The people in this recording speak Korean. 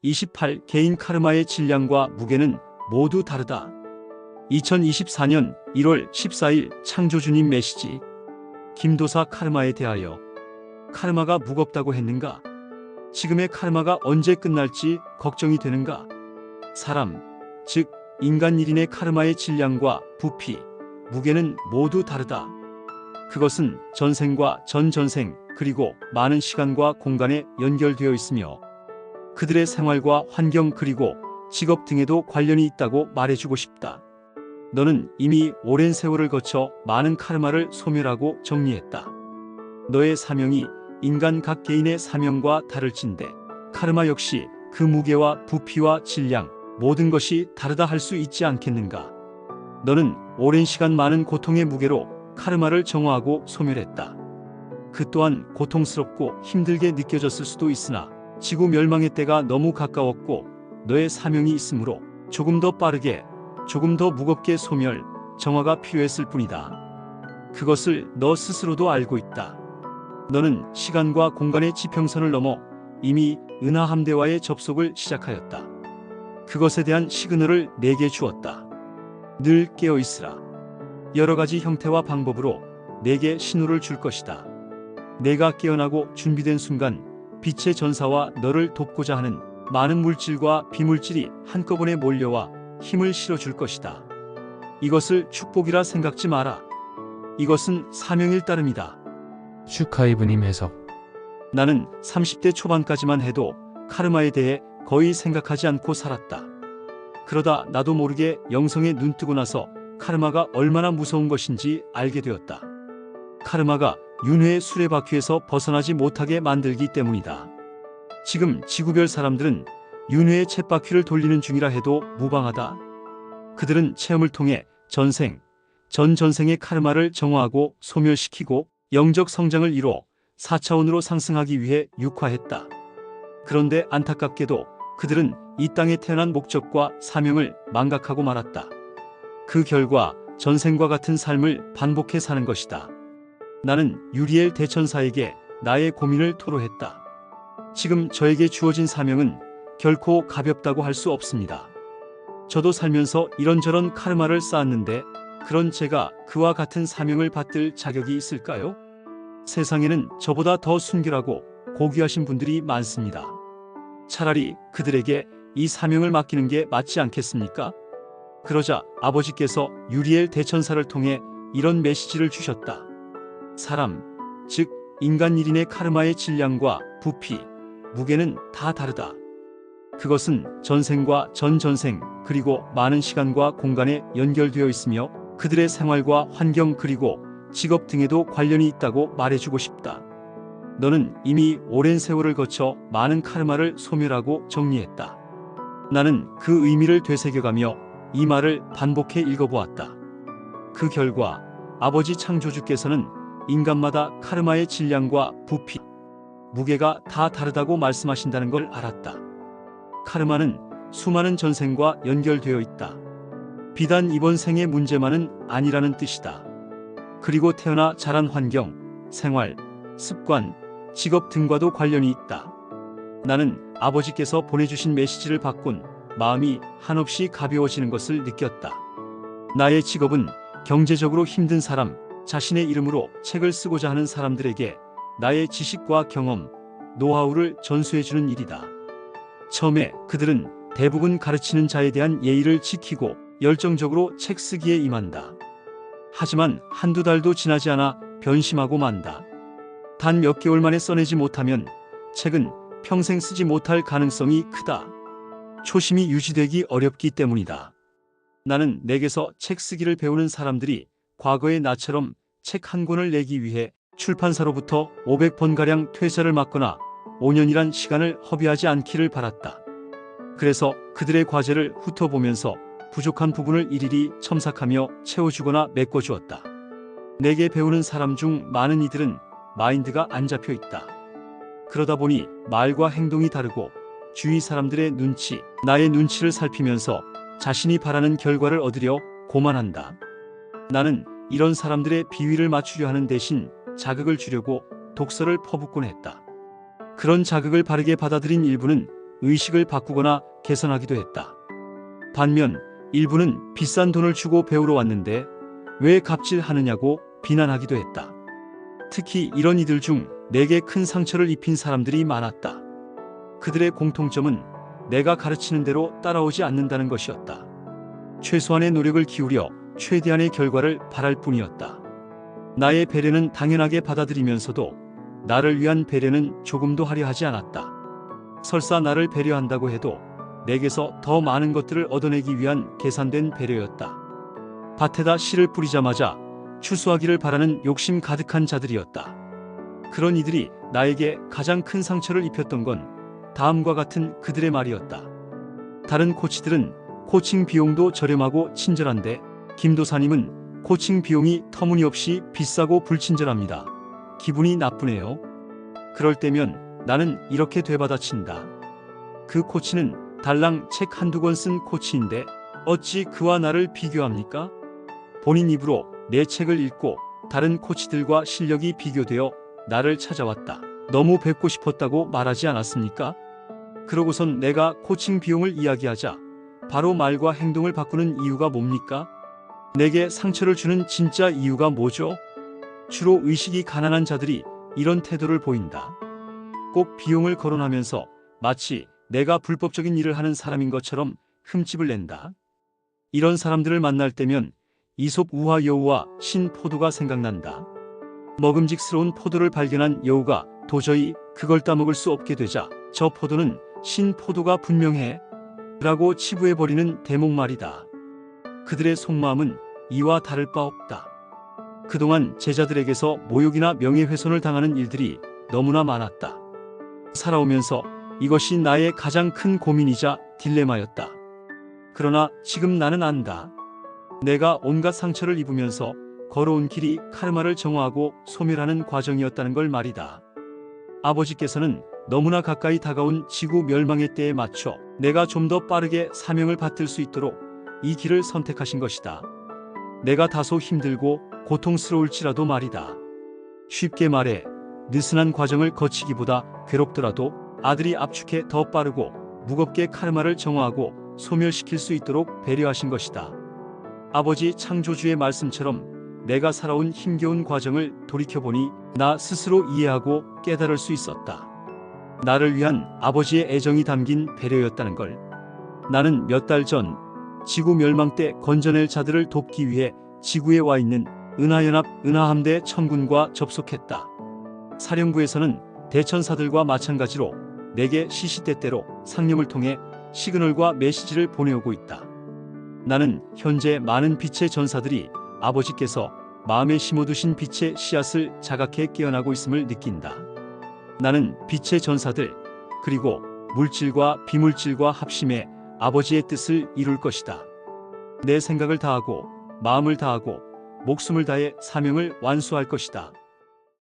28. 개인 카르마의 질량과 무게는 모두 다르다. 2024년 1월 14일 창조주님 메시지. 김도사 카르마에 대하여. 카르마가 무겁다고 했는가? 지금의 카르마가 언제 끝날지 걱정이 되는가? 사람, 즉 인간 1인의 카르마의 질량과 부피, 무게는 모두 다르다. 그것은 전생과 전전생 그리고 많은 시간과 공간에 연결되어 있으며 그들의 생활과 환경 그리고 직업 등에도 관련이 있다고 말해주고 싶다. 너는 이미 오랜 세월을 거쳐 많은 카르마를 소멸하고 정리했다. 너의 사명이 인간 각 개인의 사명과 다를진데 카르마 역시 그 무게와 부피와 질량 모든 것이 다르다 할 수 있지 않겠는가? 너는 오랜 시간 많은 고통의 무게로 카르마를 정화하고 소멸했다. 그 또한 고통스럽고 힘들게 느껴졌을 수도 있으나 지구 멸망의 때가 너무 가까웠고 너의 사명이 있으므로 조금 더 빠르게 조금 더 무겁게 소멸, 정화가 필요했을 뿐이다. 그것을 너 스스로도 알고 있다. 너는 시간과 공간의 지평선을 넘어 이미 은하함대와의 접속을 시작하였다. 그것에 대한 시그널을 내게 주었다. 늘 깨어있으라. 여러 가지 형태와 방법으로 내게 신호를 줄 것이다. 내가 깨어나고 준비된 순간 빛의 전사와 너를 돕고자 하는 많은 물질과 비물질이 한꺼번에 몰려와 힘을 실어줄 것이다. 이것을 축복이라 생각지 마라. 이것은 사명일 따름이다. 슈카이브님 해석. 나는 30대 초반까지만 해도 카르마에 대해 거의 생각하지 않고 살았다. 그러다 나도 모르게 영성에 눈뜨고 나서 카르마가 얼마나 무서운 것인지 알게 되었다. 카르마가 윤회의 수레바퀴에서 벗어나지 못하게 만들기 때문이다. 지금 지구별 사람들은 윤회의 쳇바퀴를 돌리는 중이라 해도 무방하다. 그들은 체험을 통해 전생, 전전생의 카르마를 정화하고 소멸시키고 영적 성장을 이뤄 4차원으로 상승하기 위해 육화했다. 그런데 안타깝게도 그들은 이 땅에 태어난 목적과 사명을 망각하고 말았다. 그 결과 전생과 같은 삶을 반복해 사는 것이다. 나는 유리엘 대천사에게 나의 고민을 토로했다. 지금 저에게 주어진 사명은 결코 가볍다고 할 수 없습니다. 저도 살면서 이런저런 카르마를 쌓았는데 그런 제가 그와 같은 사명을 받들 자격이 있을까요? 세상에는 저보다 더 순결하고 고귀하신 분들이 많습니다. 차라리 그들에게 이 사명을 맡기는 게 맞지 않겠습니까? 그러자 아버지께서 유리엘 대천사를 통해 이런 메시지를 주셨다. 사람, 즉 인간 1인의 카르마의 질량과 부피, 무게는 다 다르다. 그것은 전생과 전전생 그리고 많은 시간과 공간에 연결되어 있으며 그들의 생활과 환경 그리고 직업 등에도 관련이 있다고 말해주고 싶다. 너는 이미 오랜 세월을 거쳐 많은 카르마를 소멸하고 정리했다. 나는 그 의미를 되새겨가며 이 말을 반복해 읽어보았다. 그 결과 아버지 창조주께서는 인간마다 카르마의 질량과 부피, 무게가 다 다르다고 말씀하신다는 걸 알았다. 카르마는 수많은 전생과 연결되어 있다. 비단 이번 생의 문제만은 아니라는 뜻이다. 그리고 태어나 자란 환경, 생활, 습관, 직업 등과도 관련이 있다. 나는 아버지께서 보내주신 메시지를 받곤 마음이 한없이 가벼워지는 것을 느꼈다. 나의 직업은 경제적으로 힘든 사람, 자신의 이름으로 책을 쓰고자 하는 사람들에게 나의 지식과 경험, 노하우를 전수해주는 일이다. 처음에 그들은 대부분 가르치는 자에 대한 예의를 지키고 열정적으로 책 쓰기에 임한다. 하지만 한두 달도 지나지 않아 변심하고 만다. 단 몇 개월 만에 써내지 못하면 책은 평생 쓰지 못할 가능성이 크다. 초심이 유지되기 어렵기 때문이다. 나는 내게서 책 쓰기를 배우는 사람들이 과거의 나처럼 책 한 권을 내기 위해 출판사로부터 500번가량 퇴사를 맞거나 5년이란 시간을 허비하지 않기를 바랐다. 그래서 그들의 과제를 훑어보면서 부족한 부분을 일일이 첨삭하며 채워주거나 메꿔주었다. 내게 배우는 사람 중 많은 이들은 마인드가 안 잡혀 있다. 그러다 보니 말과 행동이 다르고 주위 사람들의 눈치, 나의 눈치를 살피면서 자신이 바라는 결과를 얻으려 고만한다. 나는 이런 사람들의 비위를 맞추려 하는 대신 자극을 주려고 독서를 퍼붓곤 했다. 그런 자극을 바르게 받아들인 일부는 의식을 바꾸거나 개선하기도 했다. 반면 일부는 비싼 돈을 주고 배우러 왔는데 왜 갑질하느냐고 비난하기도 했다. 특히 이런 이들 중 내게 큰 상처를 입힌 사람들이 많았다. 그들의 공통점은 내가 가르치는 대로 따라오지 않는다는 것이었다. 최소한의 노력을 기울여 최대한의 결과를 바랄 뿐이었다. 나의 배려는 당연하게 받아들이면서도 나를 위한 배려는 조금도 하려 하지 않았다. 설사 나를 배려한다고 해도 내게서 더 많은 것들을 얻어내기 위한 계산된 배려였다. 밭에다 씨를 뿌리자마자 추수하기를 바라는 욕심 가득한 자들이었다. 그런 이들이 나에게 가장 큰 상처를 입혔던 건 다음과 같은 그들의 말이었다. 다른 코치들은 코칭 비용도 저렴하고 친절한데 김도사님은 코칭 비용이 터무니없이 비싸고 불친절합니다. 기분이 나쁘네요. 그럴 때면 나는 이렇게 되받아친다. 그 코치는 달랑 책 한두 권 쓴 코치인데 어찌 그와 나를 비교합니까? 본인 입으로 내 책을 읽고 다른 코치들과 실력이 비교되어 나를 찾아왔다. 너무 뵙고 싶었다고 말하지 않았습니까? 그러고선 내가 코칭 비용을 이야기하자 바로 말과 행동을 바꾸는 이유가 뭡니까? 내게 상처를 주는 진짜 이유가 뭐죠? 주로 의식이 가난한 자들이 이런 태도를 보인다. 꼭 비용을 거론하면서 마치 내가 불법적인 일을 하는 사람인 것처럼 흠집을 낸다. 이런 사람들을 만날 때면 이솝 우화 여우와 신 포도가 생각난다. 먹음직스러운 포도를 발견한 여우가 도저히 그걸 따먹을 수 없게 되자 저 포도는 신 포도가 분명해 라고 치부해버리는 대목말이다. 그들의 속마음은 이와 다를 바 없다. 그동안 제자들에게서 모욕이나 명예훼손을 당하는 일들이 너무나 많았다. 살아오면서 이것이 나의 가장 큰 고민이자 딜레마였다. 그러나 지금 나는 안다. 내가 온갖 상처를 입으면서 걸어온 길이 카르마를 정화하고 소멸하는 과정이었다는 걸 말이다. 아버지께서는 너무나 가까이 다가온 지구 멸망의 때에 맞춰 내가 좀 더 빠르게 사명을 받들 수 있도록 이 길을 선택하신 것이다. 내가 다소 힘들고 고통스러울지라도 말이다. 쉽게 말해 느슨한 과정을 거치기보다 괴롭더라도 아들이 압축해 더 빠르고 무겁게 카르마를 정화하고 소멸시킬 수 있도록 배려하신 것이다. 아버지 창조주의 말씀처럼 내가 살아온 힘겨운 과정을 돌이켜보니 나 스스로 이해하고 깨달을 수 있었다. 나를 위한 아버지의 애정이 담긴 배려였다는 걸. 나는 몇 달 전 지구 멸망 때 건져낼 자들을 돕기 위해 지구에 와 있는 은하연합 은하함대 천군과 접속했다. 사령부에서는 대천사들과 마찬가지로 내게 시시때때로 상념을 통해 시그널과 메시지를 보내오고 있다. 나는 현재 많은 빛의 전사들이 아버지께서 마음에 심어두신 빛의 씨앗을 자각해 깨어나고 있음을 느낀다. 나는 빛의 전사들 그리고 물질과 비물질과 합심해 아버지의 뜻을 이룰 것이다. 내 생각을 다하고 마음을 다하고 목숨을 다해 사명을 완수할 것이다.